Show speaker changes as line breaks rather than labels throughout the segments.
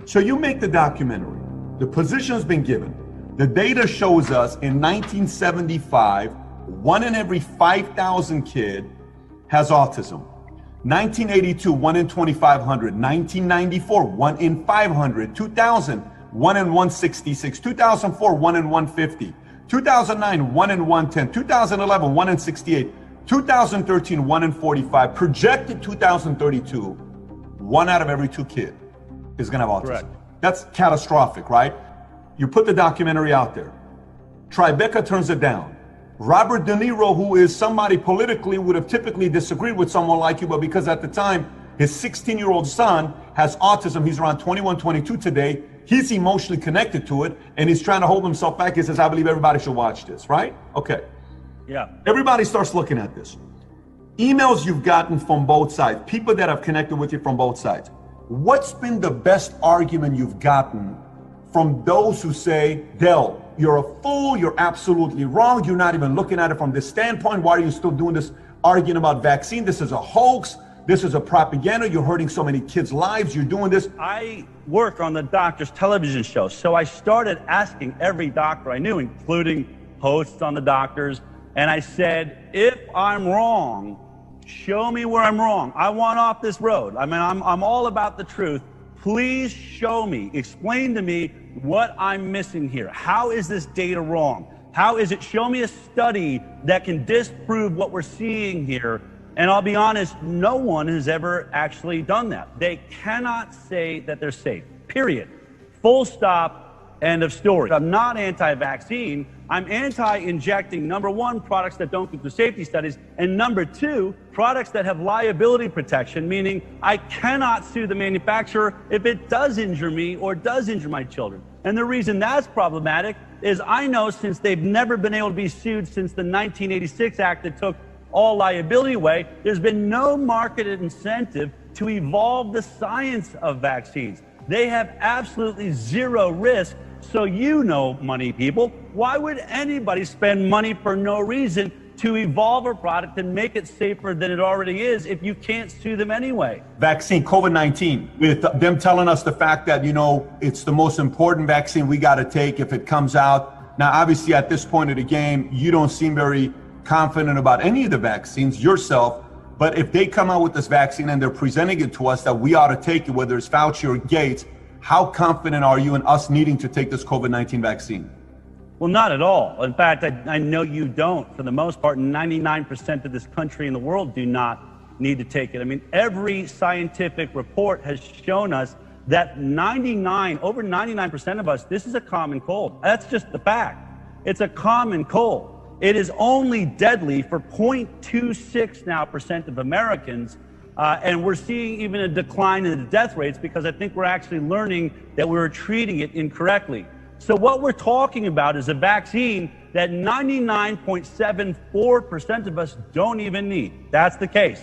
So you make the documentary. The position's been given. The data shows us in 1975, 1 in every 5,000 kid has autism. 1982, 1 in 2,500. 1994, 1 in 500. 2000, 1 in 166. 2004, 1 in 150. 2009, 1 in 110. 2011, 1 in 68. 2013, 1 in 45. Projected 2032, 1 out of every 2 kids is going to have autism.
Correct.
That's catastrophic, right? You put the documentary out there. Tribeca turns it down. Robert De Niro, who is somebody politically would have typically disagreed with someone like you, but because at the time his 16-year-old son has autism, he's around 21, 22 today, he's emotionally connected to it, and he's trying to hold himself back. He says, I believe everybody should watch this, right? Okay.
Yeah.
Everybody starts looking at this. Emails you've gotten from both sides, people that have connected with you from both sides. What's been the best argument you've gotten from those who say, Del, you're a fool, you're absolutely wrong, you're not even looking at it from this standpoint, why are you still doing this, arguing about vaccine? This is a hoax, this is a propaganda, you're hurting so many kids' lives, you're doing this.
I work on the doctor's television show, so I started asking every doctor I knew, including hosts on the doctors, and I said, if I'm wrong, show me where I'm wrong. I want off this road. I mean, I'm all about the truth. Please show me, explain to me what I'm missing here. How is this data wrong? How is it? Show me a study that can disprove what we're seeing here. And I'll be honest, no one has ever actually done that. They cannot say that they're safe, period. Full stop, end of story. I'm not anti-vaccine. I'm anti-injecting, number one, products that don't go through safety studies, and number two, products that have liability protection, meaning I cannot sue the manufacturer if it does injure me or does injure my children. And the reason that's problematic is I know since they've never been able to be sued since the 1986 Act that took all liability away, there's been no market incentive to evolve the science of vaccines. They have absolutely zero risk. So you know, money people, why would anybody spend money for no reason to evolve a product and make it safer than it already is if you can't sue them anyway?
Vaccine, COVID-19, with them telling us the fact that, you know, it's the most important vaccine we got to take if it comes out. Now, obviously, at this point of the game, you don't seem very confident about any of the vaccines yourself. But if they come out with this vaccine and they're presenting it to us that we ought to take it, whether it's Fauci or Gates, how confident are you in us needing to take this COVID-19 vaccine?
Well, not at all. In fact, I know you don't. For the most part, 99% of this country and the world do not need to take it. I mean, every scientific report has shown us that over 99% of us, this is a common cold. That's just the fact. It's a common cold. It is only deadly for 0.26% now of Americans. And we're seeing even a decline in the death rates because I think we're actually learning that we were treating it incorrectly. So what we're talking about is a vaccine that 99.74% of us don't even need. That's the case.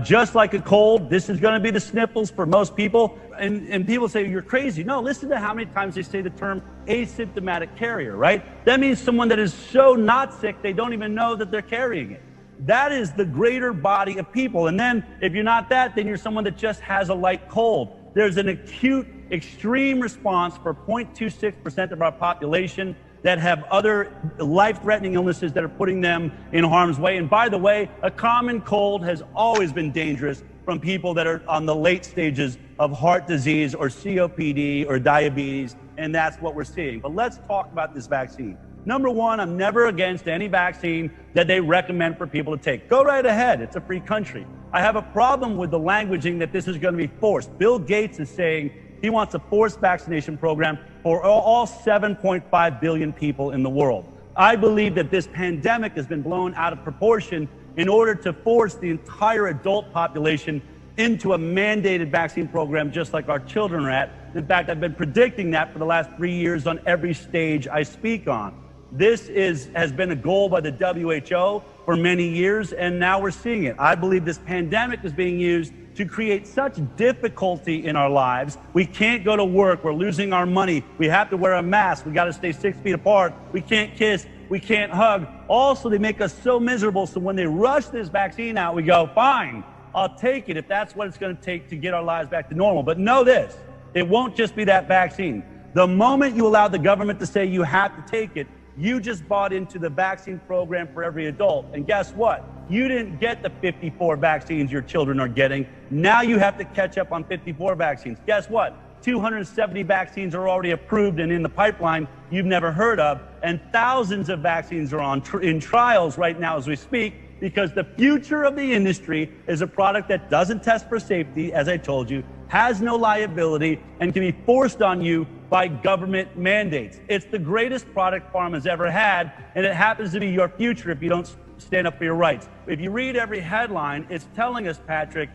Just like a cold, this is going to be the sniffles for most people. And people say, you're crazy. No, listen to how many times they say the term asymptomatic carrier, right? That means someone that is so not sick, they don't even know that they're carrying it. That is the greater body of people. And then if you're not that, then you're someone that just has a light cold. There's an acute, extreme response for 0.26% of our population that have other life-threatening illnesses that are putting them in harm's way. And by the way, a common cold has always been dangerous from people that are on the late stages of heart disease or COPD or diabetes, and that's what we're seeing. But let's talk about this vaccine. Number one, I'm never against any vaccine that they recommend for people to take. Go right ahead. It's a free country. I have a problem with the languaging that this is going to be forced. Bill Gates is saying he wants a forced vaccination program for all 7.5 billion people in the world. I believe that this pandemic has been blown out of proportion in order to force the entire adult population into a mandated vaccine program just like our children are at. In fact, I've been predicting that for the last 3 years on every stage I speak on. This has been a goal by the WHO for many years, and now we're seeing it. I believe this pandemic is being used to create such difficulty in our lives. We can't go to work. We're losing our money. We have to wear a mask. We got to stay 6 feet apart. We can't kiss. We can't hug. Also, they make us so miserable. So when they rush this vaccine out, we go, fine, I'll take it if that's what it's going to take to get our lives back to normal. But know this, It won't just be that vaccine. The moment you allow the government to say you have to take it, you just bought into the vaccine program for every adult. And guess what? You didn't get the 54 vaccines your children are getting. Now you have to catch up on 54 vaccines. Guess what? 270 vaccines are already approved and in the pipeline you've never heard of, and thousands of vaccines are in trials right now as we speak, because the future of the industry is a product that doesn't test for safety, as I told you, has no liability, and can be forced on you by government mandates. It's the greatest product pharma's ever had, and it happens to be your future if you don't stand up for your rights. If you read every headline, it's telling us, Patrick,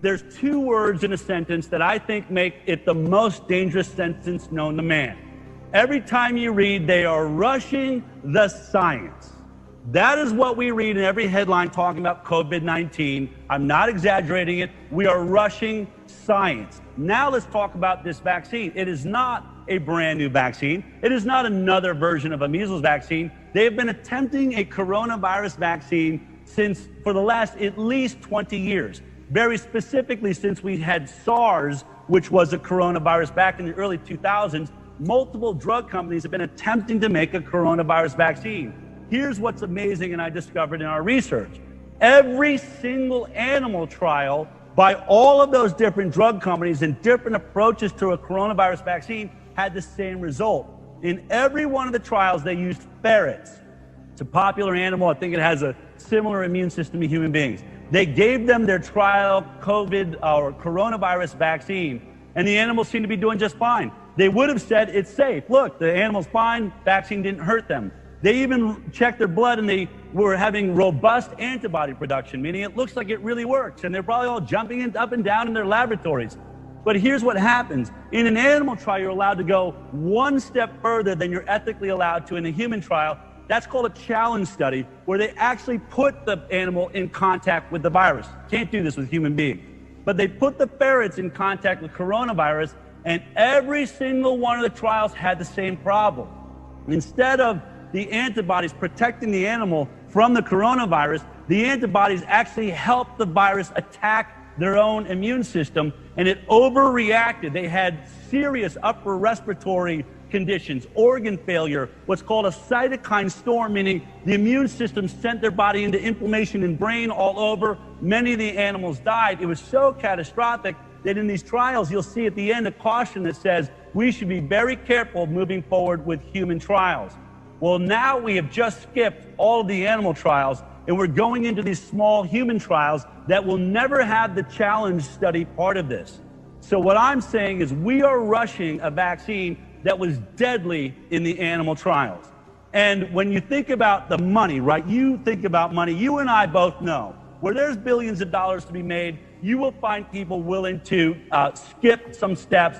there's two words in a sentence that I think make it the most dangerous sentence known to man. Every time you read, they are rushing the science. That is what we read in every headline talking about COVID-19. I'm not exaggerating it. We are rushing science. Now let's talk about this vaccine. It is not a brand new vaccine. It is not another version of a measles vaccine. They have been attempting a coronavirus vaccine for the last at least 20 years. Very specifically, since we had SARS, which was a coronavirus back in the early 2000s, multiple drug companies have been attempting to make a coronavirus vaccine. Here's what's amazing, and I discovered in our research. Every single animal trial by all of those different drug companies and different approaches to a coronavirus vaccine had the same result. In every one of the trials, they used ferrets. It's a popular animal. I think it has a similar immune system to human beings. They gave them their trial COVID or coronavirus vaccine, and the animals seemed to be doing just fine. They would have said it's safe. Look, the animal's fine, vaccine didn't hurt them. They even checked their blood and they were having robust antibody production, meaning it looks like it really works, and they're probably all jumping up and down in their laboratories. But here's what happens. In an animal trial, you're allowed to go one step further than you're ethically allowed to in a human trial. That's called a challenge study, where they actually put the animal in contact with the virus. Can't do this with human beings. But they put the ferrets in contact with coronavirus, and every single one of the trials had the same problem. Instead of the antibodies protecting the animal from the coronavirus, the antibodies actually helped the virus attack their own immune system, and it overreacted. They had serious upper respiratory conditions, organ failure, what's called a cytokine storm, meaning the immune system sent their body into inflammation in brain all over. Many of the animals died. It was so catastrophic that in these trials, you'll see at the end a caution that says we should be very careful moving forward with human trials. Well, now we have just skipped all of the animal trials, and we're going into these small human trials that will never have the challenge study part of this. So what I'm saying is we are rushing a vaccine that was deadly in the animal trials. And when you think about the money, right? You think about money. You and I both know where there's billions of dollars to be made, you will find people willing to skip some steps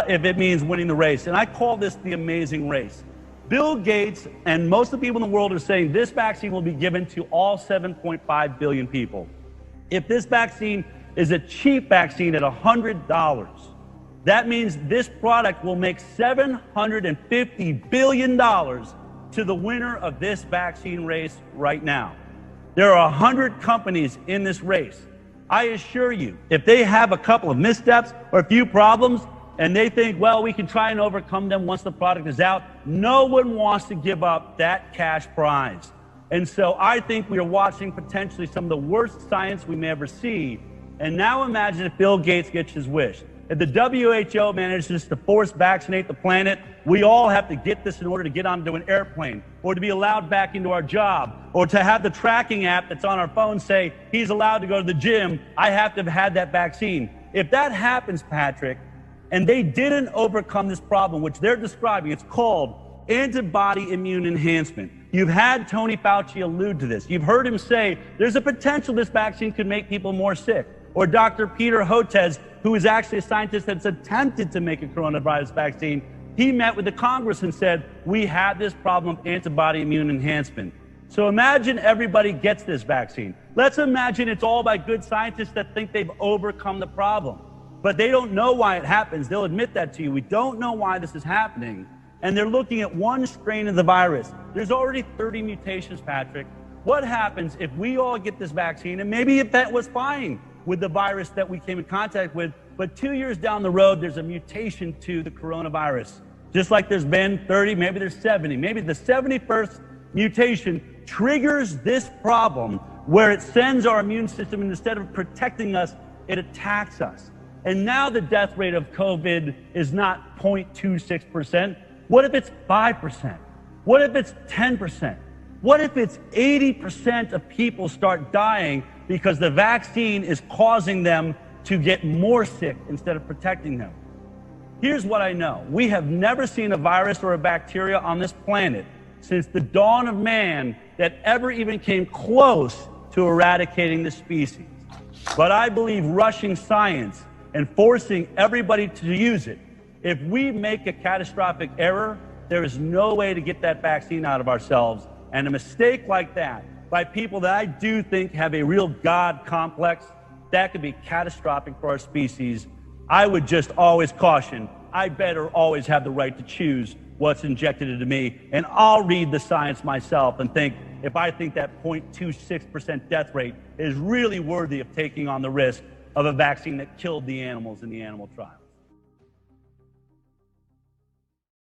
if it means winning the race. And I call this the amazing race. Bill Gates and most of the people in the world are saying this vaccine will be given to all 7.5 billion people. If this vaccine is a cheap vaccine at $100, that means this product will make $750 billion to the winner of this vaccine race right now. There are 100 companies in this race. I assure you, if they have a couple of missteps or a few problems, and they think, well, we can try and overcome them once the product is out, no one wants to give up that cash prize. And so I think we are watching potentially some of the worst science we may ever see. And now imagine if Bill Gates gets his wish. If the WHO manages to force vaccinate the planet, we all have to get this in order to get onto an airplane, or to be allowed back into our job, or to have the tracking app that's on our phone say, he's allowed to go to the gym, I have to have had that vaccine. If that happens, Patrick, and they didn't overcome this problem, which they're describing, it's called antibody immune enhancement. You've had Tony Fauci allude to this. You've heard him say there's a potential this vaccine could make people more sick. Or Dr. Peter Hotez, who is actually a scientist that's attempted to make a coronavirus vaccine, he met with the Congress and said, we have this problem of antibody immune enhancement. So imagine everybody gets this vaccine. Let's imagine it's all by good scientists that think they've overcome the problem. But they don't know why it happens. They'll admit that to you. We don't know why this is happening. And they're looking at one strain of the virus. There's already 30 mutations, Patrick. What happens if we all get this vaccine, and maybe if that was fine with the virus that we came in contact with, But 2 years down the road, there's a mutation to the coronavirus. Just like there's been 30, maybe there's 70. Maybe the 71st mutation triggers this problem where it sends our immune system, and instead of protecting us, it attacks us. And now the death rate of COVID is not 0.26%. What if it's 5%? What if it's 10%? What if it's 80% of people start dying because the vaccine is causing them to get more sick instead of protecting them? Here's what I know. We have never seen a virus or a bacteria on this planet since the dawn of man that ever even came close to eradicating the species. But I believe rushing science and forcing everybody to use it, if we make a catastrophic error, there is no way to get that vaccine out of ourselves. And a mistake like that by people that I do think have a real God complex, that could be catastrophic for our species. I would just always caution, I better always have the right to choose what's injected into me, and I'll read the science myself and think if I think that 0.26% death rate is really worthy of taking on the risk of a vaccine that killed the animals in the animal trial.